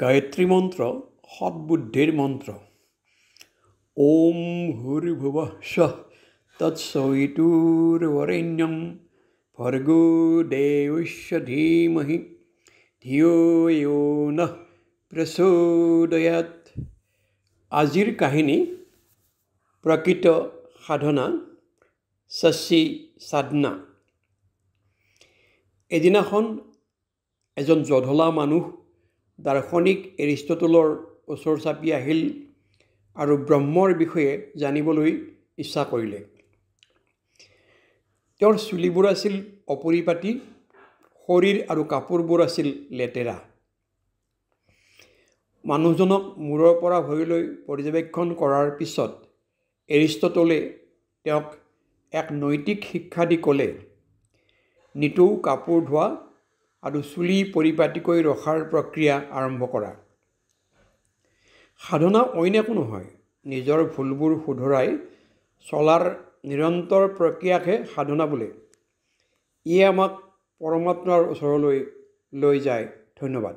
গায়ত্ৰী মন্ত্ৰ সৎবুদ্ধিৰ মন্ত্ৰ। ওম ভূৰ্ভুৱঃ স্বঃ তৎসবিতুৰ্বৰেণ্যং ভৰ্গো দেৱস্য ধীমহি ধিয়ো য়ো নঃ প্ৰচোদয়াৎ। আজিৰ কাহিনী প্ৰকৃত সাধনা সচ্চি সাধনা। এদিনাখন এজন জধলা মানুহ দাৰ্শনিক এৰিষ্টটলৰ ওচৰ চাপি আহিল আৰু ব্ৰহ্মৰ বিষয়ে জানিবলৈ ইচ্ছা কৰিলে। তেওঁৰ চুলিবোৰ আছিল অপৰিপাটি, শৰীৰ আৰু কাপোৰবোৰ আছিল লেতেৰা। মানুহজনক মূৰৰ পৰা ভৰিলৈ পৰ্যবেক্ষণ কৰাৰ পিছত এৰিষ্টটলে তেওঁক এক নৈতিক শিক্ষা দি ক'লে, নিতৌ কাপোৰ ধোৱা আৰু চুলি পৰিপাটিকৈ ৰখাৰ প্ৰক্ৰিয়া আৰম্ভ কৰা। সাধনা অইন একো নহয়, নিজৰ ভুলবোৰ শুধৰাই চলাৰ নিৰন্তৰ প্ৰক্ৰিয়াকহে সাধনা বোলে। ইয়ে আমাক পৰমাত্মাৰ ওচৰলৈ লৈ যায়। ধন্যবাদ।